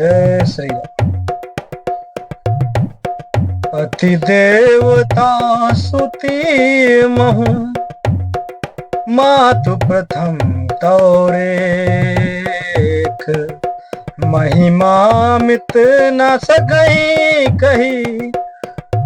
जय श्री राम। पति देवता सुती महु मातु प्रथम तौरेख, महिमा मित न सकई कही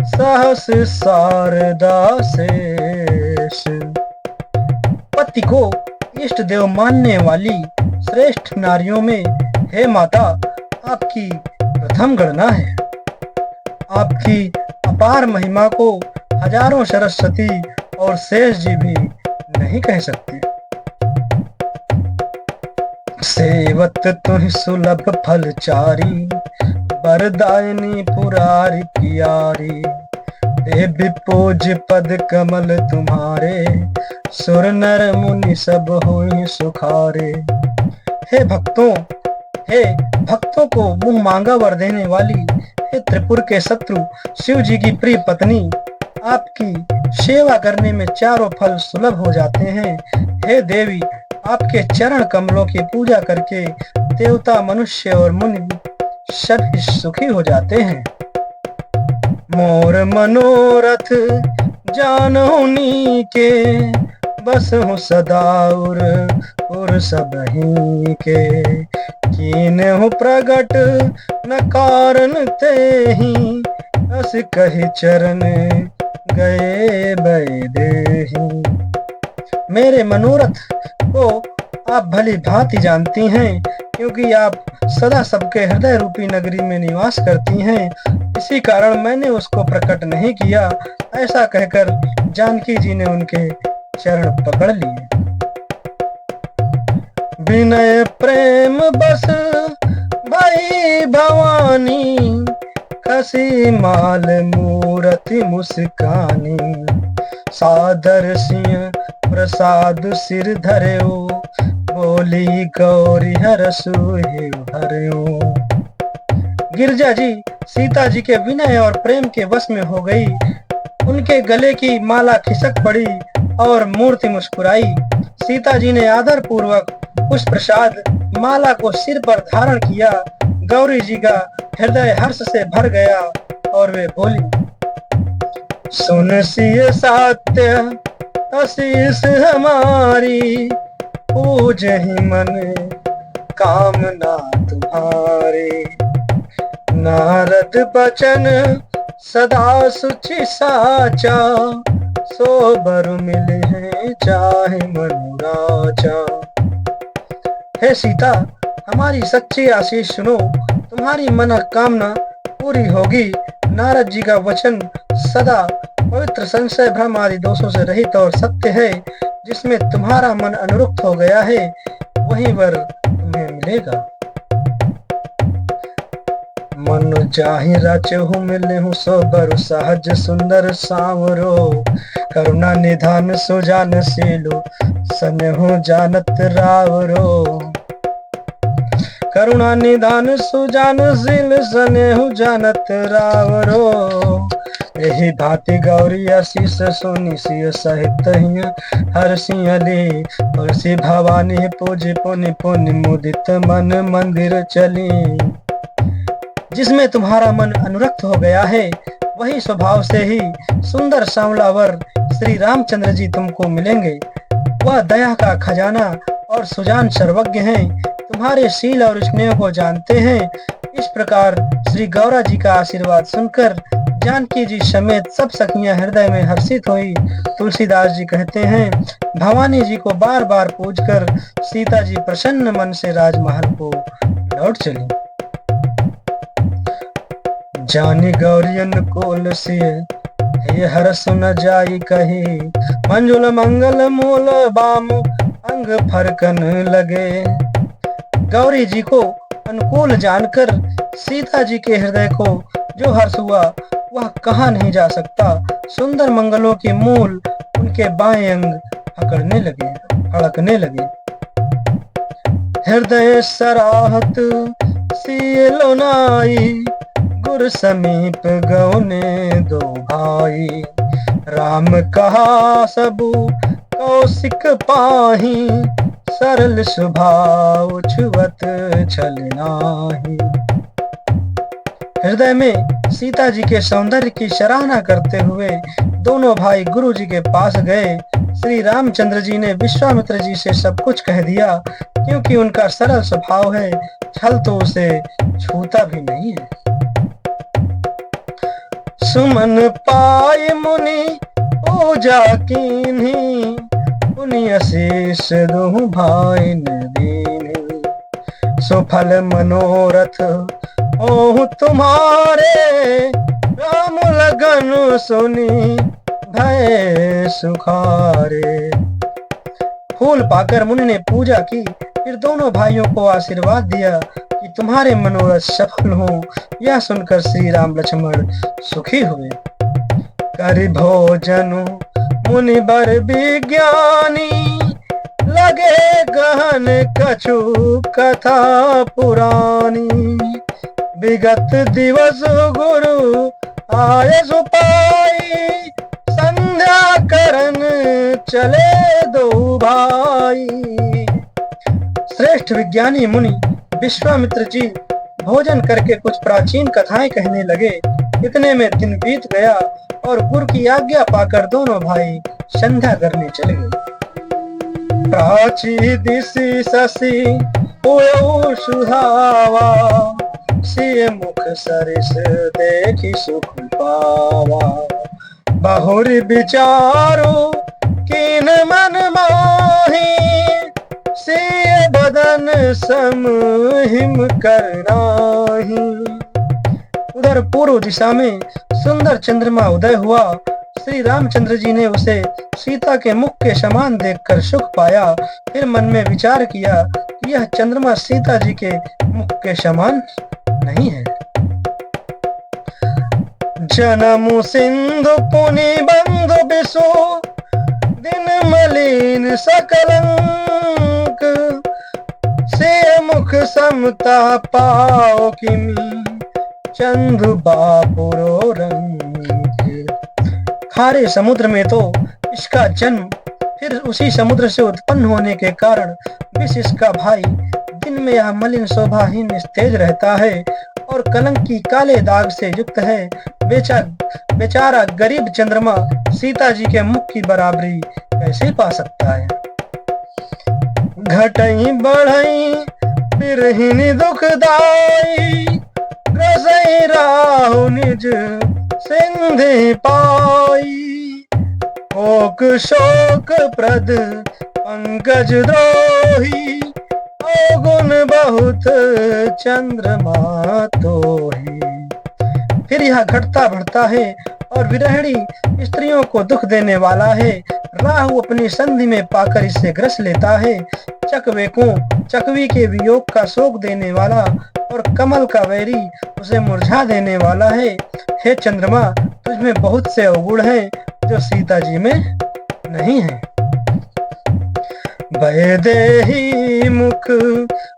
सहस शारदा शेष। पति को इष्ट देव मानने वाली श्रेष्ठ नारियों में हे माता आपकी प्रथम गणना है। आपकी अपार महिमा को हजारों सरस्वती और शेष जी भी नहीं कह सकते। सेवत तुहि सुलभ फलचारी, वरदायिनी पुरारी प्यारी। देवी पूज पद कमल तुम्हारे, सुर नर मुनि सब हुई सुखारे। हे भक्तों को मुंह मांगा वर देने वाली, हे त्रिपुर के शत्रु शिव जी की प्रिय पत्नी, आपकी सेवा करने में चारों फल सुलभ हो जाते हैं। हे देवी, आपके चरण कमलों की पूजा करके देवता मनुष्य और मुनि सभी सुखी हो जाते हैं। मोर मनोरथ जानहुनी के, बस हूँ सदा उर सबही के। कीन्हु प्रगट न कारण तेहि, अस कहि चरण गए बैदेहि। मेरे मनोरथ को आप भली भांति जानती हैं, क्योंकि आप सदा सबके हृदय रूपी नगरी में निवास करती हैं। इसी कारण मैंने उसको प्रकट नहीं किया। ऐसा कहकर जानकी जी ने उनके चरण पकड़ लिए। विनय प्रेम बस भाई भवानी, खसी माल मूरति मुस्कानी। सादर सिंह प्रसाद सिर धर्यो, बोली गौरी हरसु हरयो। गिरजा जी सीता जी के विनय और प्रेम के वश में हो गई। उनके गले की माला खिसक पड़ी और मूर्ति मुस्कुराई। सीता जी ने आदर पूर्वक पुष्प प्रसाद माला को सिर पर धारण किया। गौरी जी का हृदय हर्ष से भर गया और वे बोली, सुन सिय सात्य आशीष हमारी, पूजहि मन कामना तुम्हारी। नारद बचन सदा सुचि साचा, सो बर मिले हैं चाहे मनुराजा। हे सीता, हमारी सच्ची आशीष सुनो, तुम्हारी मनोकामना पूरी होगी। नारद जी का वचन सदा पवित्र, संशय भ्रम आदि दोषों से रहित और सत्य है। जिसमें तुम्हारा मन अनुरुक्त हो गया है, वही वर तुम्हें मिलेगा। मन चाहि रचहु मिलहु, सो बर सहज सुंदर सांवरो। करुणा निधान सुजान सीलो, सनहु जानत रावरो। करुणा निधान सुजान सील, सनहु जानत रावरो। यही भांति गौरी आशीष सोनी सिय सहित हर सिंहली। और सी भवानी पूज पुनि पुनि मुदित मन मंदिर चली। जिसमें तुम्हारा मन अनुरक्त हो गया है, वही स्वभाव से ही सुंदर सांवला वर श्री रामचंद्र जी तुमको मिलेंगे। वह दया का खजाना और सुजान सर्वज्ञ हैं, तुम्हारे शील और स्नेह को जानते हैं। इस प्रकार श्री गौरा जी का आशीर्वाद सुनकर जानकी जी समेत सब सखियां हृदय में हर्षित हुई। तुलसीदास जी कहते हैं, भवानी जी को बार बार पूजकर सीता जी प्रसन्न मन से राजमहल को लौट चली। जानी गौरी अनुकूल से हे हरस न जाई कही। मंजुल मंगल मूल बाम अंग फरकन लगे। गौरी जी को अनुकूल जानकर सीता जी के हृदय को जो हर्ष हुआ वह कहा नहीं जा सकता। सुंदर मंगलों के मूल उनके बाएं अंग फड़कने लगे। हृदय सराहत सीलो नाई, गुर समीप गौने दो भाई। राम कहा सबु कौशिक पाही, सरल स्वभाव छुअत छल नाही। हृदय में सीता जी के सौंदर्य की सराहना करते हुए दोनों भाई गुरु जी के पास गए। श्री रामचंद्र जी ने विश्वामित्र जी से सब कुछ कह दिया, क्योंकि उनका सरल स्वभाव है, छल तो उसे छूता भी नहीं है। सुमन पाए मुनि पूजा कीन्ही, मुनि आशीष दुहु भाई दीन्ही। सुफल मनोरथ ओहु तुम्हारे, राम लगन सुनी भय सुखारे। फूल पाकर मुनि ने पूजा की, फिर दोनों भाइयों को आशीर्वाद दिया कि तुम्हारे मनोरथ सफल हो। यह सुनकर श्री राम लक्ष्मण सुखी हुए। करि भोजन मुनि बर विज्ञानी, लगे गहन कछु कथा पुरानी। विगत दिवस गुरु आए सुपाई, संध्या करन चले दो भाई। श्रेष्ठ विज्ञानी मुनि विश्वामित्र जी भोजन करके कुछ प्राचीन कथाएं कहने लगे। इतने में दिन बीत गया और गुरु की आज्ञा पाकर दोनों भाई संध्या करने चले गए। प्राची दिशि शशि हुए सुहावा, सिय मुख सरिस देखी सुख पावा। बहुरी विचारो कीन मन माही, सिय बदन सम हिम करनाही। उधर पूर्व दिशा में सुंदर चंद्रमा उदय हुआ। श्री रामचंद्र जी ने उसे सीता के मुख के समान देखकर सुख पाया। फिर मन में विचार किया कि यह चंद्रमा सीता जी के मुख के समान नहीं है। जन्म सिंधु पुनि बंधु बिसु, दिन मलिन सकलंक। से मुख समता पाओ किमी, चंदु बापुरो रंग। खारे समुद्र में तो इसका जन्म, फिर उसी समुद्र से उत्पन्न होने के कारण विष इसका भाई, दिन में यह मलिन शोभाहीन तेज रहता है और कलंक की काले दाग से युक्त है। बेचारा गरीब चंद्रमा सीता जी के मुख की बराबरी कैसे पा सकता है। घटई बढ़ई बिरहिनी दुखदाई, ग्रसई राहु निज सिंधि पाई। ओक शोक प्रद पंकज द्रोही, गुण बहुत चंद्रमा तोही। फिर यह घटता बढ़ता है और विरहिणी स्त्रियों को दुख देने वाला है। राहु अपनी संधि में पाकर इसे ग्रस लेता है। चकवे को चकवी के वियोग का शोक देने वाला और कमल का वैरी उसे मुरझा देने वाला है। हे चंद्रमा, तुझमें बहुत से अवगुण हैं जो सीता जी में नहीं है। भय देहि मुख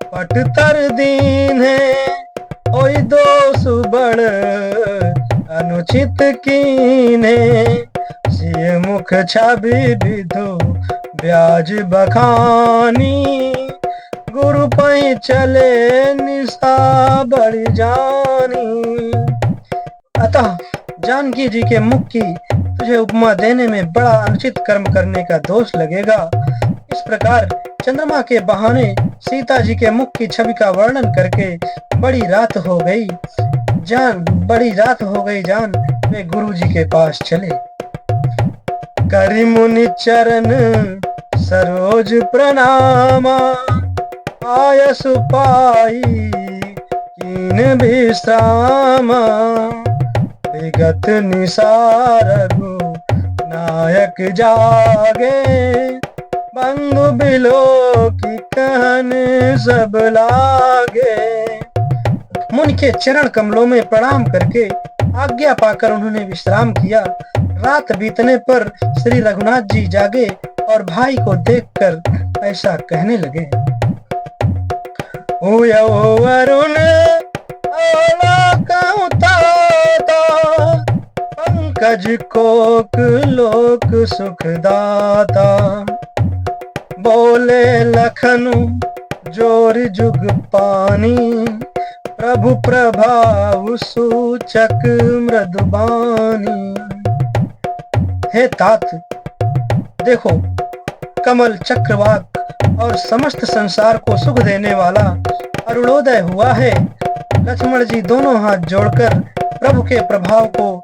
पट तर दीन है, ओई दोष बड़ अनुचित कीने। सिय मुख छवि विधु ब्याज बखानी, गुरु पै चले निशा बड़ी जानी। अतः जानकी जी के मुख की तुझे उपमा देने में बड़ा अनुचित कर्म करने का दोष लगेगा। इस प्रकार चंद्रमा के बहाने सीता जी के मुख की छवि का वर्णन करके बड़ी रात हो गई जान वे गुरु जी के पास चले। करि मुनि चरण सरोज प्रणामा, आयसु पाई कीन विश्रामा। विगत निसारगु नायक जागे, बंधु बिलो की कहन सब लागे। मुनि के चरण कमलों में प्रणाम करके आज्ञा पाकर उन्होंने विश्राम किया। रात बीतने पर श्री रघुनाथ जी जागे और भाई को देखकर ऐसा कहने लगे। वरुण पंकज कोक लोक सुखदाता। बोले लखनु जोर जुग पानी, प्रभु प्रभाव सूचक मृदुबानी। हे तात, देखो कमल चक्रवाक और समस्त संसार को सुख देने वाला अरुणोदय हुआ है। लक्ष्मण जी दोनों हाथ जोड़कर प्रभु के प्रभाव को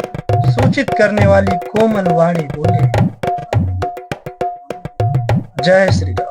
सूचित करने वाली कोमल वाणी बोले। जय श्री राम।